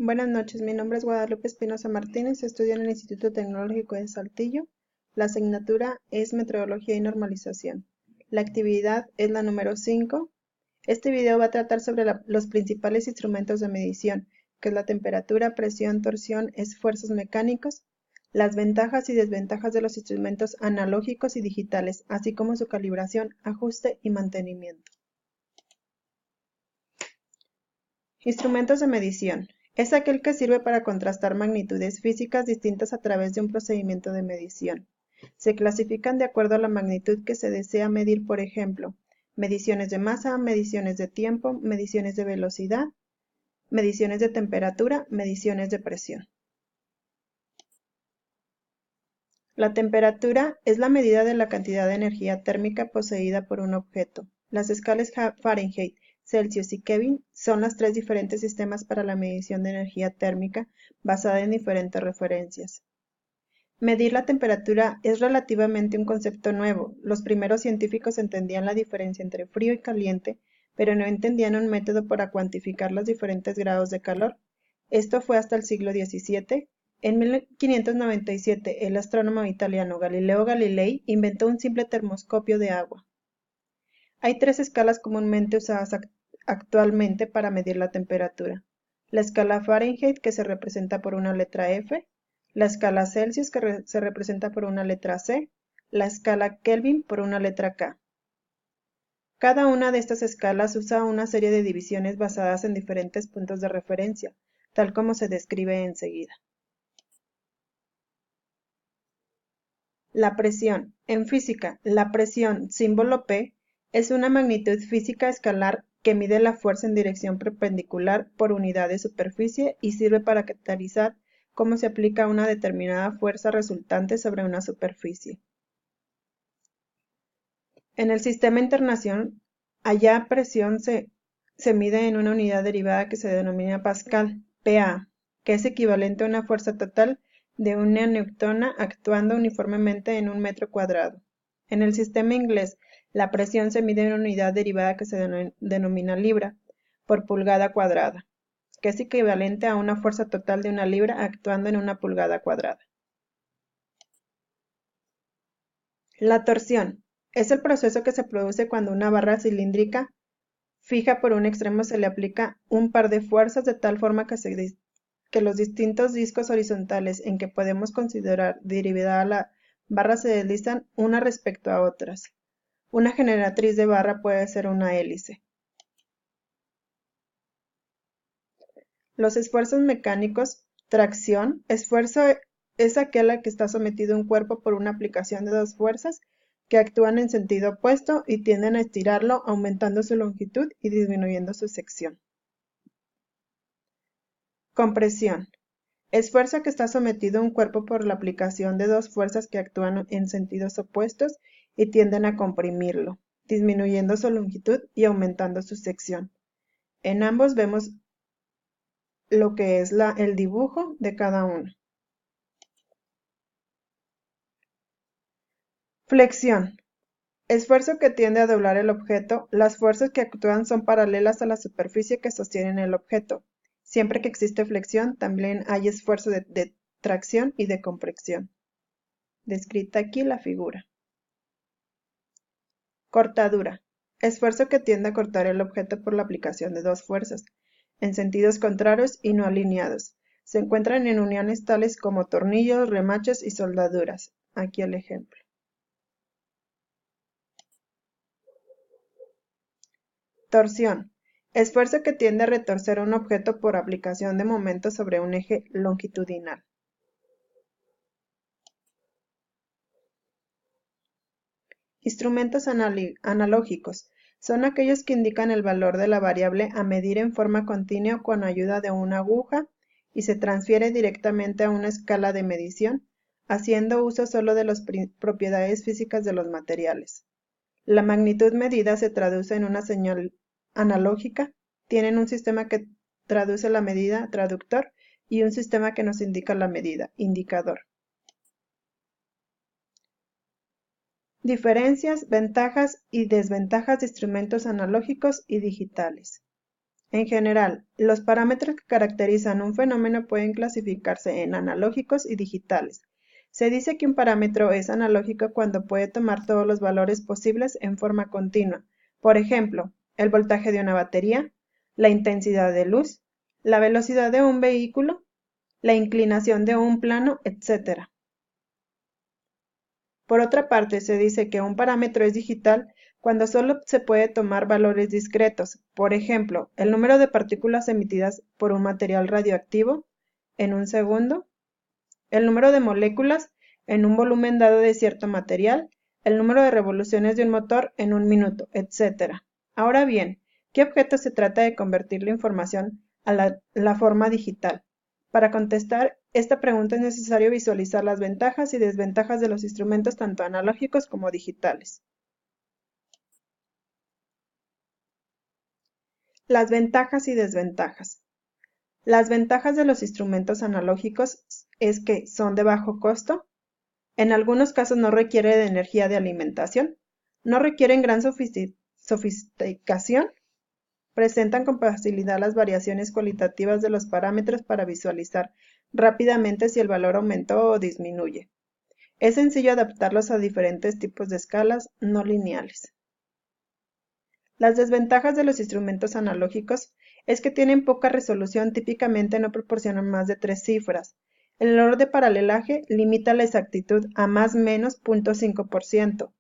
Buenas noches, mi nombre es Guadalupe Espinosa Martínez, estudio en el Instituto Tecnológico de Saltillo. La asignatura es Metrología y Normalización. La actividad es la número 5. Este video va a tratar sobre los principales instrumentos de medición, que es la temperatura, presión, torsión, esfuerzos mecánicos, las ventajas y desventajas de los instrumentos analógicos y digitales, así como su calibración, ajuste y mantenimiento. Instrumentos de medición. Es aquel que sirve para contrastar magnitudes físicas distintas a través de un procedimiento de medición. Se clasifican de acuerdo a la magnitud que se desea medir, por ejemplo, mediciones de masa, mediciones de tiempo, mediciones de velocidad, mediciones de temperatura, mediciones de presión. La temperatura es la medida de la cantidad de energía térmica poseída por un objeto. Las escalas Fahrenheit, Celsius y Kelvin son los tres diferentes sistemas para la medición de energía térmica basada en diferentes referencias. Medir la temperatura es relativamente un concepto nuevo. Los primeros científicos entendían la diferencia entre frío y caliente, pero no entendían un método para cuantificar los diferentes grados de calor. Esto fue hasta el siglo XVII. En 1597, el astrónomo italiano Galileo Galilei inventó un simple termoscopio de agua. Hay tres escalas comúnmente usadas actualmente para medir la temperatura. La escala Fahrenheit, que se representa por una letra F, la escala Celsius, que se representa por una letra C, la escala Kelvin por una letra K. Cada una de estas escalas usa una serie de divisiones basadas en diferentes puntos de referencia, tal como se describe enseguida. La presión. En física, la presión, símbolo P, es una magnitud física escalar que mide la fuerza en dirección perpendicular por unidad de superficie y sirve para caracterizar cómo se aplica una determinada fuerza resultante sobre una superficie. En el sistema internacional, allá presión se mide en una unidad derivada que se denomina Pascal, PA, que es equivalente a una fuerza total de una newtona actuando uniformemente en un metro cuadrado. En el sistema inglés, la presión se mide en una unidad derivada que se denomina libra por pulgada cuadrada, que es equivalente a una fuerza total de una libra actuando en una pulgada cuadrada. La torsión es el proceso que se produce cuando una barra cilíndrica fija por un extremo se le aplica un par de fuerzas de tal forma que los distintos discos horizontales en que podemos considerar derivada la barra se deslizan una respecto a otras. Una generatriz de barra puede ser una hélice. Los esfuerzos mecánicos, tracción, esfuerzo es aquel al que está sometido un cuerpo por una aplicación de dos fuerzas que actúan en sentido opuesto y tienden a estirarlo aumentando su longitud y disminuyendo su sección. Compresión. Esfuerzo a que está sometido un cuerpo por la aplicación de dos fuerzas que actúan en sentidos opuestos y tienden a comprimirlo, disminuyendo su longitud y aumentando su sección. En ambos vemos lo que es el dibujo de cada uno. Flexión. Esfuerzo que tiende a doblar el objeto. Las fuerzas que actúan son paralelas a la superficie que sostiene el objeto. Siempre que existe flexión, también hay esfuerzo de tracción y de compresión. Descrita aquí la figura. Cortadura. Esfuerzo que tiende a cortar el objeto por la aplicación de dos fuerzas, en sentidos contrarios y no alineados. Se encuentran en uniones tales como tornillos, remaches y soldaduras. Aquí el ejemplo. Torsión. Esfuerzo que tiende a retorcer un objeto por aplicación de momento sobre un eje longitudinal. Instrumentos analógicos. Son aquellos que indican el valor de la variable a medir en forma continua con ayuda de una aguja y se transfiere directamente a una escala de medición, haciendo uso solo de las propiedades físicas de los materiales. La magnitud medida se traduce en una señal analógica. Tienen un sistema que traduce la medida, traductor, y un sistema que nos indica la medida, indicador. Diferencias, ventajas y desventajas de instrumentos analógicos y digitales. En general, los parámetros que caracterizan un fenómeno pueden clasificarse en analógicos y digitales. Se dice que un parámetro es analógico cuando puede tomar todos los valores posibles en forma continua. Por ejemplo, el voltaje de una batería, la intensidad de luz, la velocidad de un vehículo, la inclinación de un plano, etc. Por otra parte, se dice que un parámetro es digital cuando solo se puede tomar valores discretos, por ejemplo, el número de partículas emitidas por un material radioactivo en un segundo, el número de moléculas en un volumen dado de cierto material, el número de revoluciones de un motor en un minuto, etc. Ahora bien, ¿qué objeto se trata de convertir la información a la forma digital? Para contestar esta pregunta es necesario visualizar las ventajas y desventajas de los instrumentos tanto analógicos como digitales. Las ventajas y desventajas. Las ventajas de los instrumentos analógicos es que son de bajo costo, en algunos casos no requiere de energía de alimentación, no requieren gran sofisticación, presentan con facilidad las variaciones cualitativas de los parámetros para visualizar rápidamente si el valor aumentó o disminuye. Es sencillo adaptarlos a diferentes tipos de escalas no lineales. Las desventajas de los instrumentos analógicos es que tienen poca resolución, típicamente no proporcionan más de 3 cifras. El error de paralelaje limita la exactitud a más menos 0.5%.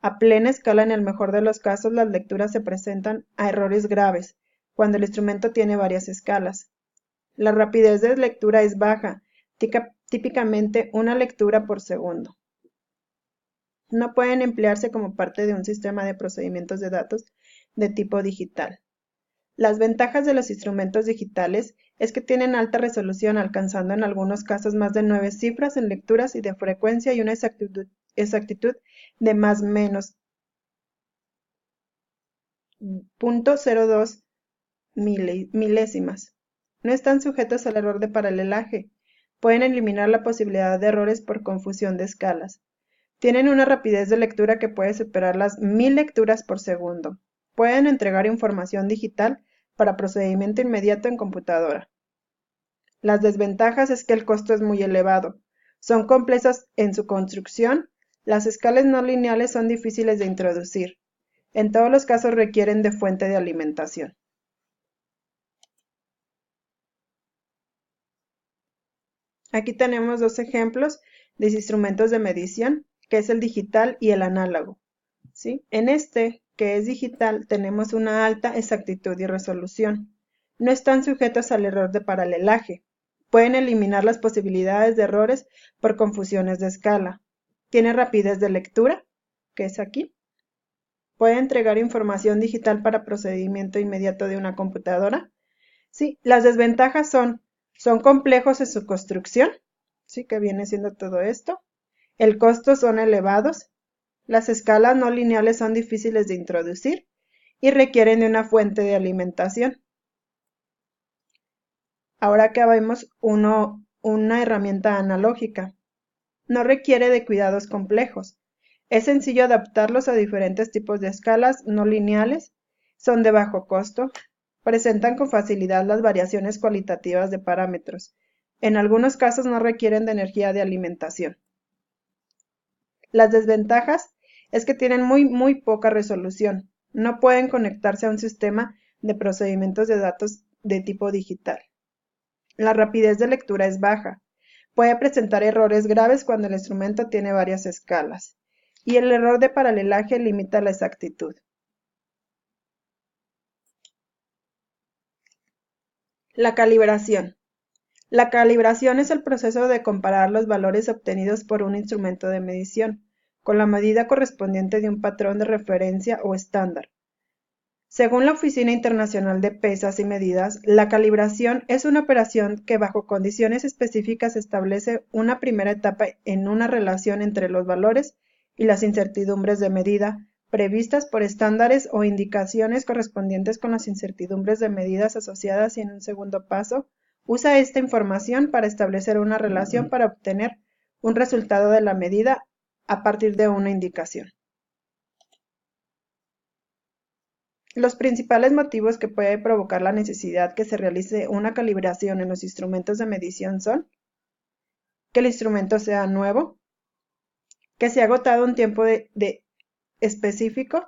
A plena escala, en el mejor de los casos, las lecturas se presentan a errores graves, cuando el instrumento tiene varias escalas. La rapidez de lectura es baja, típicamente una lectura por segundo. No pueden emplearse como parte de un sistema de procedimientos de datos de tipo digital. Las ventajas de los instrumentos digitales es que tienen alta resolución, alcanzando en algunos casos más de 9 cifras en lecturas y de frecuencia y una exactitud de más menos 0.02 milésimas. No están sujetos al error de paralelaje. Pueden eliminar la posibilidad de errores por confusión de escalas. Tienen una rapidez de lectura que puede superar las 1000 lecturas por segundo. Pueden entregar información digital para procedimiento inmediato en computadora. Las desventajas es que el costo es muy elevado. Son complejas en su construcción. Las escalas no lineales son difíciles de introducir. En todos los casos requieren de fuente de alimentación. Aquí tenemos dos ejemplos de instrumentos de medición, que es el digital y el análogo. ¿Sí? En este, que es digital, tenemos una alta exactitud y resolución. No están sujetos al error de paralelaje. Pueden eliminar las posibilidades de errores por confusiones de escala. Tiene rapidez de lectura, que es aquí. Puede entregar información digital para procedimiento inmediato de una computadora. Sí, las desventajas son complejos en su construcción, sí, que viene siendo todo esto. El costo son elevados. Las escalas no lineales son difíciles de introducir y requieren de una fuente de alimentación. Ahora que vemos una herramienta analógica. No requiere de cuidados complejos. Es sencillo adaptarlos a diferentes tipos de escalas no lineales. Son de bajo costo. Presentan con facilidad las variaciones cualitativas de parámetros. En algunos casos no requieren de energía de alimentación. Las desventajas es que tienen muy poca resolución. No pueden conectarse a un sistema de procedimientos de datos de tipo digital. La rapidez de lectura es baja. Puede presentar errores graves cuando el instrumento tiene varias escalas. Y el error de paralelaje limita la exactitud. La calibración. La calibración es el proceso de comparar los valores obtenidos por un instrumento de medición con la medida correspondiente de un patrón de referencia o estándar. Según la Oficina Internacional de Pesas y Medidas, la calibración es una operación que bajo condiciones específicas establece una primera etapa en una relación entre los valores y las incertidumbres de medida previstas por estándares o indicaciones correspondientes con las incertidumbres de medidas asociadas y en un segundo paso, usa esta información para establecer una relación para obtener un resultado de la medida a partir de una indicación. Los principales motivos que puede provocar la necesidad que se realice una calibración en los instrumentos de medición son que el instrumento sea nuevo, que se ha agotado un tiempo específico,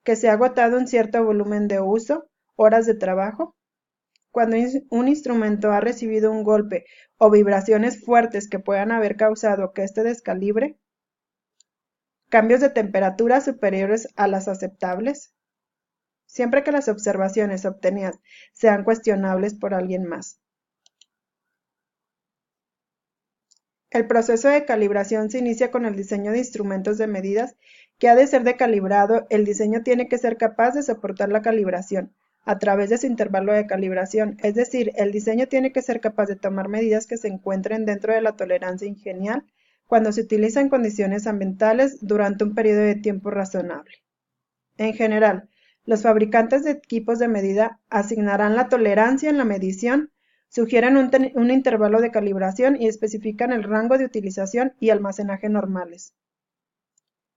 que se ha agotado un cierto volumen de uso, horas de trabajo, cuando un instrumento ha recibido un golpe o vibraciones fuertes que puedan haber causado que éste descalibre, cambios de temperatura superiores a las aceptables, siempre que las observaciones obtenidas sean cuestionables por alguien más. El proceso de calibración se inicia con el diseño de instrumentos de medidas que ha de ser decalibrado. El diseño tiene que ser capaz de soportar la calibración a través de su intervalo de calibración, es decir, el diseño tiene que ser capaz de tomar medidas que se encuentren dentro de la tolerancia ingenial cuando se utiliza en condiciones ambientales durante un periodo de tiempo razonable. En general, los fabricantes de equipos de medida asignarán la tolerancia en la medición, sugieren un intervalo de calibración y especifican el rango de utilización y almacenaje normales.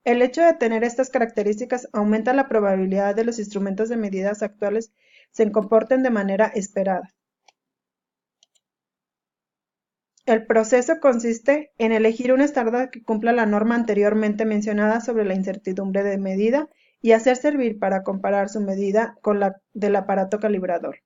El hecho de tener estas características aumenta la probabilidad de los instrumentos de medidas actuales se comporten de manera esperada. El proceso consiste en elegir un estándar que cumpla la norma anteriormente mencionada sobre la incertidumbre de medida y hacer servir para comparar su medida con la del aparato calibrador.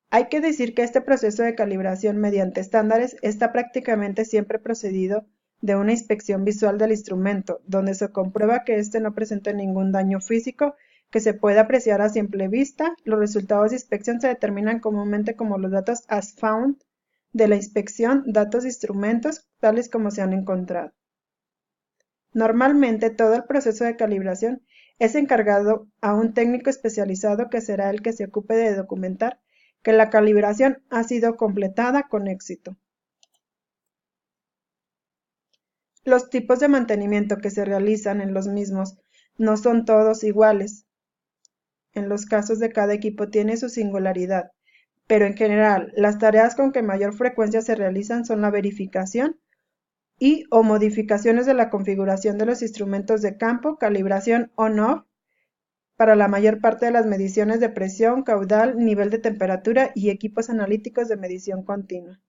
Hay que decir que este proceso de calibración mediante estándares está prácticamente siempre precedido de una inspección visual del instrumento, donde se comprueba que éste no presenta ningún daño físico que se pueda apreciar a simple vista. Los resultados de inspección se determinan comúnmente como los datos as found de la inspección, datos de instrumentos, tales como se han encontrado. Normalmente todo el proceso de calibración es encargado a un técnico especializado que será el que se ocupe de documentar que la calibración ha sido completada con éxito. Los tipos de mantenimiento que se realizan en los mismos no son todos iguales. En los casos de cada equipo tiene su singularidad, pero en general las tareas con que mayor frecuencia se realizan son la verificación y o modificaciones de la configuración de los instrumentos de campo, calibración on-off para la mayor parte de las mediciones de presión, caudal, nivel de temperatura y equipos analíticos de medición continua.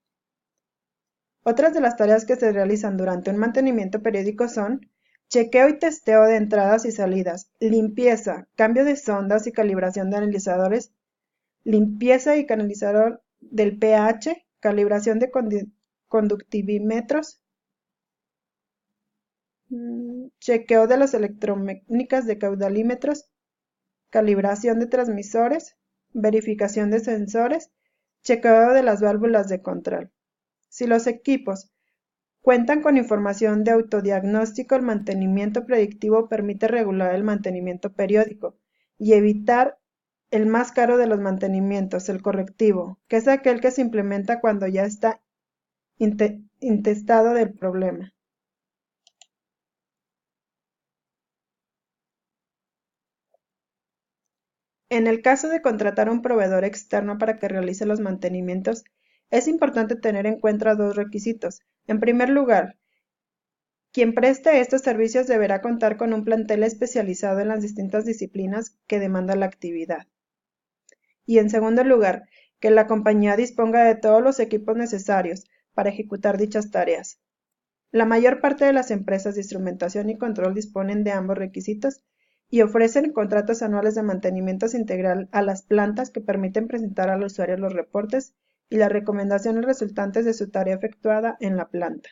Otras de las tareas que se realizan durante un mantenimiento periódico son chequeo y testeo de entradas y salidas, limpieza, cambio de sondas y calibración de analizadores, limpieza y canalizador del pH, calibración de conductivímetros, chequeo de las electromecánicas de caudalímetros, calibración de transmisores, verificación de sensores, chequeo de las válvulas de control. Si los equipos cuentan con información de autodiagnóstico, el mantenimiento predictivo permite regular el mantenimiento periódico y evitar el más caro de los mantenimientos, el correctivo, que es aquel que se implementa cuando ya está intestado del problema. En el caso de contratar a un proveedor externo para que realice los mantenimientos, es importante tener en cuenta dos requisitos. En primer lugar, quien preste estos servicios deberá contar con un plantel especializado en las distintas disciplinas que demanda la actividad. Y en segundo lugar, que la compañía disponga de todos los equipos necesarios para ejecutar dichas tareas. La mayor parte de las empresas de instrumentación y control disponen de ambos requisitos y ofrecen contratos anuales de mantenimiento integral a las plantas que permiten presentar al usuario los reportes y las recomendaciones resultantes de su tarea efectuada en la planta.